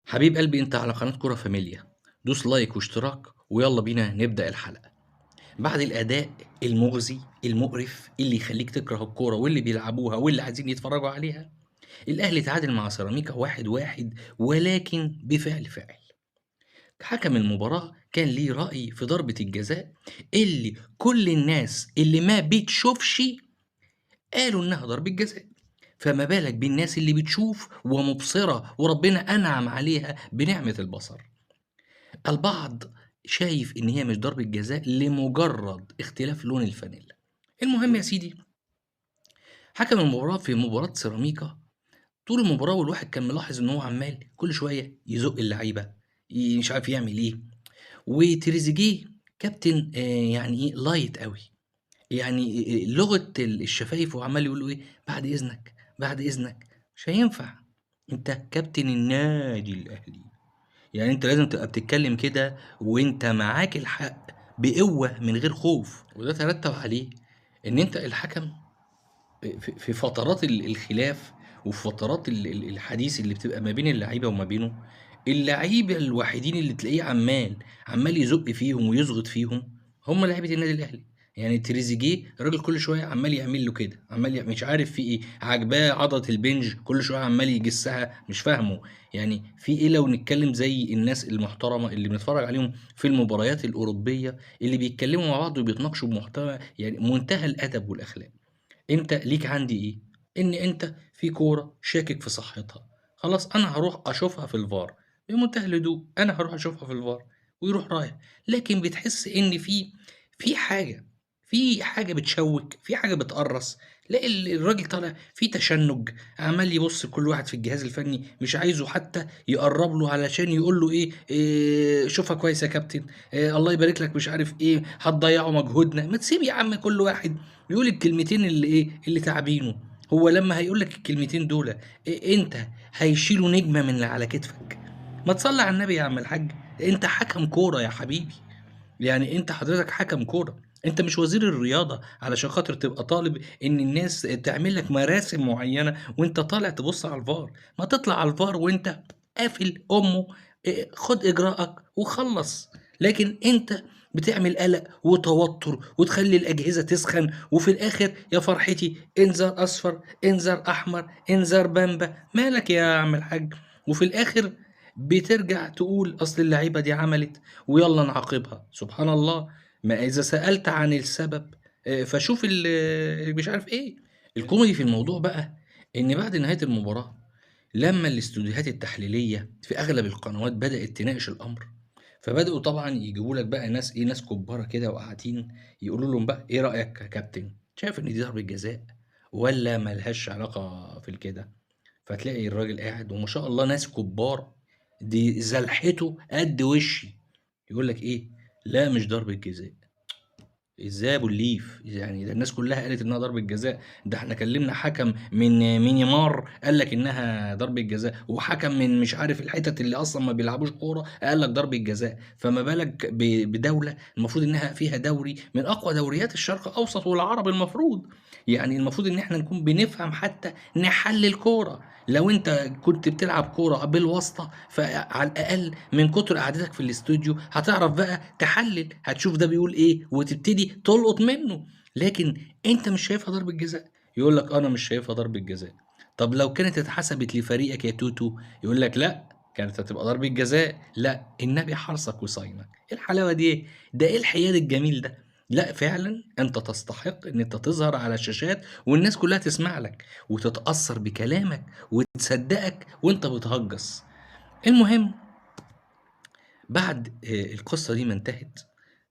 حبيب قلبي انت على قناة كرة فاميليا. دوس لايك واشتراك ويلا بينا نبدأ الحلقة. بعد الأداء المغزي المقرف اللي يخليك تكره الكورة واللي بيلعبوها واللي عايزين يتفرجوا عليها، الأهلي تعادل مع سيراميكا 1-1 ولكن بفعل فاعل. حكم المباراة كان ليه رأي في ضربة الجزاء اللي كل الناس اللي ما بتشوفش قالوا إنها ضربة جزاء، فما بالك بالناس اللي بتشوف ومبصرة وربنا أنعم عليها بنعمة البصر. البعض شايف إن هي مش ضربة جزاء لمجرد اختلاف لون الفانيلا. المهم يا سيدي، حكم المباراة في مباراة سيراميكا طول المباراة والواحد كان ملاحظ إن هو عمال كل شوية يزق اللعيبة، مش عارف يعمل إيه. وتريزيجيه كابتن يعني إيه لايت قوي، يعني لغة الشفايف وعمال يقول له إيه بعد إذنك بعد إذنك. مش هينفع، أنت كابتن النادي الأهلي، يعني أنت لازم تبقى بتتكلم كده وأنت معاك الحق بقوة من غير خوف، وده ترتب عليه إن أنت الحكم في فترات الخلاف وفي فترات الحديث اللي بتبقى ما بين اللعيبة وما بينه، اللعيبة الوحيدين اللي تلاقيه عمال يزق فيهم ويزغط فيهم هم لعيبة النادي الأهلي. يعني تريزيجيه الراجل كل شوية عمال يعمل له كده، مش عارف في إيه، عاجباه عضلة البنج كل شوية عمال يجسها، مش فاهمه يعني في إيه. لو نتكلم زي الناس المحترمة اللي بنتفرج عليهم في المباريات الأوروبية اللي بيتكلموا مع بعض وبيتناقشوا بمحتوى يعني منتهى الأدب والأخلاق، أنت ليك عندي إيه؟ إن أنت في كورة شاكك في صحتها، خلاص أنا هاروح أشوفها في الفار بمنتهى الهدوء، أنا هاروح أشوفها في الفار ويروح رايح. لكن بتحس إن في حاجة، في حاجة بتشوك، في حاجة بتقرص، تلاقي الراجل طالع في تشنج، عمال يبص لكل واحد في الجهاز الفني مش عايزه حتى يقرب له علشان يقول له إيه شوفها كويس يا كابتن، إيه الله يبارك لك مش عارف إيه هتضيعوا مجهودنا. ما تسيب يا عم كل واحد يقول الكلمتين اللي تعبينه. هو لما هيقول لك الكلمتين دول انت هيشيلوا نجمه من اللي على كتفك؟ ما تصلي على النبي يا عم الحاج، انت حكم كوره يا حبيبي، يعني انت حضرتك حكم كوره، انت مش وزير الرياضه علشان خاطر تبقى طالب ان الناس تعمل لك مراسم معينه وانت طالع تبص على الفار. ما تطلع على الفار وانت قافل امه، خد اجراءك وخلص. لكن انت بتعمل قلق وتوتر وتخلي الاجهزه تسخن، وفي الاخر يا فرحتي انذار اصفر انذار احمر انذار بامبا، مالك يا عم الحاج؟ وفي الاخر بترجع تقول اصل اللعيبه دي عملت ويلا نعاقبها. سبحان الله، ما إذا سألت عن السبب فشوف مش عارف إيه. الكوميدي في الموضوع بقى إن بعد نهاية المباراة لما الاستوديوهات التحليلية في أغلب القنوات بدأت تناقش الأمر، فبدأوا طبعا يجيبوا لك بقى ناس ناس كبارة كده وقاعدين يقولوا لهم بقى إيه رأيك يا كابتن، شايف إن دي ضربة جزاء ولا ملهاش علاقة في الكده؟ فتلاقي الراجل قاعد وما شاء الله ناس كبار، دي زلحته قد وشي، يقول لك ايه لا مش ضربة جزاء. ازاي يا ابو الليف؟ يعني ده الناس كلها قالت انها ضربة جزاء، ده احنا كلمنا حكم من مينيمار قال لك انها ضربة جزاء، وحكم من مش عارف الحتت اللي اصلا ما بيلعبوش كورة قال لك ضربة جزاء، فما بالك بدولة المفروض انها فيها دوري من اقوى دوريات الشرق الاوسط والعرب المفروض، يعني المفروض ان احنا نكون بنفهم حتى نحلل كورة. لو انت كنت بتلعب كورة بالواسطة فعلى الاقل من كتر قعدتك في الاستوديو هتعرف بقى تحلل، هتشوف ده بيقول ايه وتبتدي تلقط منه. لكن انت مش شايفها ضربة جزاء، يقول لك انا مش شايفها ضربة جزاء. طب لو كانت اتحسبت لفريقك يا توتو يقول لك لا كانت هتبقى ضربة جزاء، لا النبي حرصك وصاينك. ايه الحلاوة دي ايه؟ ده ايه الحياد الجميل ده؟ لا فعلا انت تستحق ان انت تظهر على الشاشات والناس كلها تسمع لك وتتأثر بكلامك وتصدقك وانت بتهجص. المهم بعد القصة دي ما انتهت،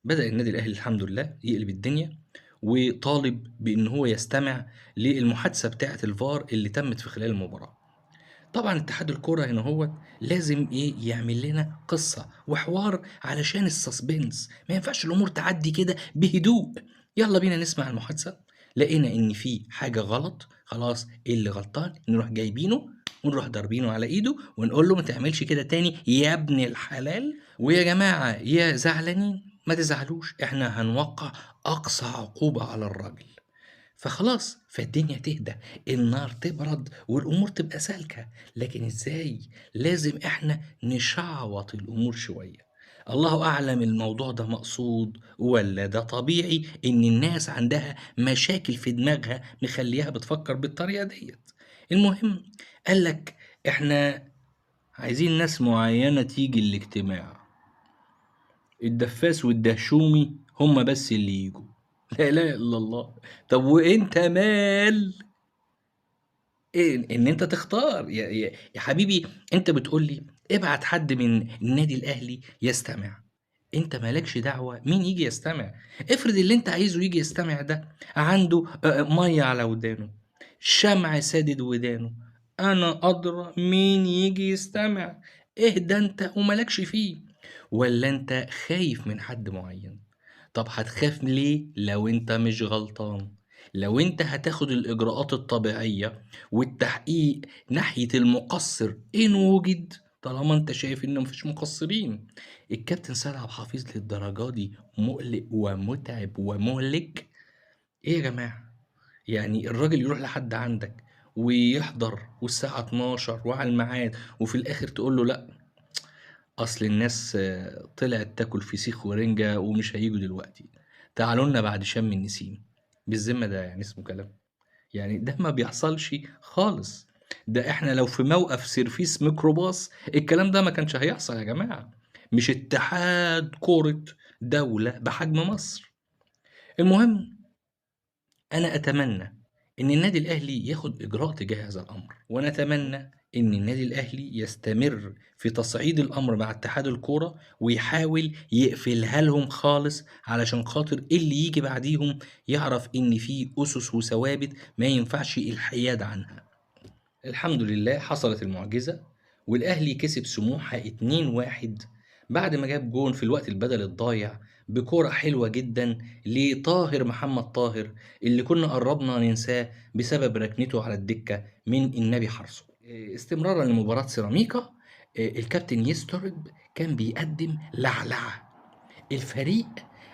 بدأ النادي الأهلي الحمد لله يقلب الدنيا وطالب بإن هو يستمع للمحادثة بتاعة الفار اللي تمت في خلال المباراة. طبعا اتحاد الكرة هنا هو لازم ايه يعمل لنا قصة وحوار علشان السسبنس، ما ينفعش الامور تعدي كده بهدوء. يلا بينا نسمع المحادثة، لقينا ان في حاجة غلط، خلاص إيه اللي غلطان نروح جايبينه ونروح ضاربينه على ايده ونقول له ما تعملش كده تاني يا ابن الحلال. ويا جماعة يا زعلانين ما تزعلوش، احنا هنوقع اقصى عقوبة على الراجل. فخلاص، فالدنيا تهدى، النار تبرد والأمور تبقى سالكة. لكن إزاي؟ لازم إحنا نشعوط الأمور شوية. الله أعلم الموضوع ده مقصود والّا ده طبيعي إن الناس عندها مشاكل في دماغها مخلّياها بتفكّر بالطريقة ديّة. المهم قال لك إحنا عايزين ناس معيّنة تيجي الاجتماع، الدفّاس والدهشومي هم بس اللي ييجوا. لا إله إلا الله! طب وأنت مال إن أنت تختار يا حبيبي، أنت بتقول لي ابعت حد من النادي الأهلي يستمع، أنت ما لكش دعوة مين ييجي يستمع. افرض اللي أنت عايزه ييجي يستمع ده عنده مَيّة على ودانه، شمع سادد ودانه، أنا أدرى مين ييجي يستمع. اهدى أنت وما لكش فيه. والّا أنت خايف من حد معيّن؟ طب هتخاف ليه لو أنت مش غلطان؟ لو أنت هتاخد الإجراءات الطبيعية والتحقيق ناحية المُقصِّر إن وُجد، طالما أنت شايف إن ما فيش مقصّرين. الكابتن سيد عبد الحفيظ للدرجة دي مُقلِق ومُتعب ومُهلِك؟ إيه يا جماعة؟ يعني الراجل يروح لحد عندك ويحضر والساعة 12:00 وعلى الميعاد وفي الآخر تقول له لأ، أصل الناس طلعت تاكل فسيخ ورنجة ومش هييجوا دلوقتي، تعالوا لنا بعد شم النسيم. بالذمة ده يعني اسمه كلام؟ يعني ده ما بيحصلش خالص. ده إحنا لو في موقف سيرفيس ميكروباص الكلام ده ما كانش هيحصل يا جماعة. مش اتحاد كورة دولة بحجم مصر. المهم أنا أتمنى إن النادي الأهلي ياخد إجراء تجاه هذا الأمر، ونتمنى إن النادي الأهلي يستمر في تصعيد الأمر مع اتحاد الكورة ويحاول يقفلها لهم خالص علشان خاطر اللي ييجي بعديهم يعرف إن في أسس وثوابت ما ينفعش الحياد عنها. الحمد لله حصلت المعجزة والأهلي كسب سموحة 2-1 بعد ما جاب جون في الوقت البدل الضايع بكرة حلوة جدا لطاهر محمد طاهر اللي كنا قربنا ننساه بسبب ركنته على الدكة من النبي حرصه. استمرارا لمباراة سيراميكا، الكابتن يسترب كان بيقدم لعلعة. الفريق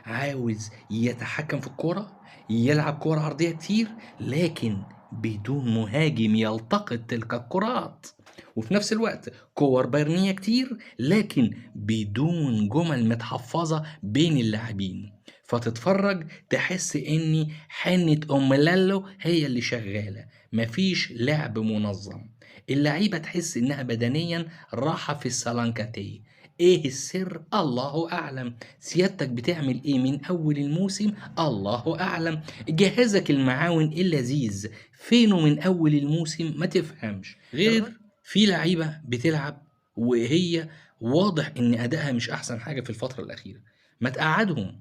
عاوز يتحكم في الكرة، يلعب كرة عرضية كتير لكن بدون مهاجم يلتقط تلك الكرات، وفي نفس الوقت كور بيرنية كتير لكن بدون جمل متحفظة بين اللاعبين، فتتفرج تحس ان حنة ام لالو هي اللي شغالة، مفيش لعب منظم. اللعيبة تحس انها بدنيا راحة في السلانكاتيه. ايه السر؟ الله اعلم. سيادتك بتعمل ايه من اول الموسم؟ الله اعلم. جهازك المعاون اللذيذ فينه من اول الموسم؟ ما تفهمش غير في لعيبة بتلعب وهي واضح ان ادائها مش احسن حاجة في الفترة الاخيرة، ما تقعدهم.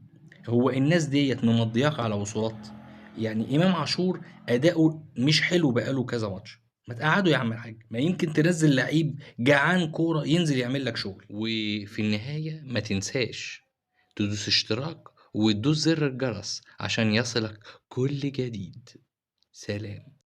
هو الناس ديت ممضياك على وصولات؟ يعني امام عاشور اداؤه مش حلو بقاله كذا ماتش، ما تقعده يا عم الحاج، ما يمكن تنزل لعيب جعان كورة ينزل يعمل لك شغل. وفي النهاية ما تنساش تدوس اشتراك وتدوس زر الجرس عشان يصلك كل جديد. سلام.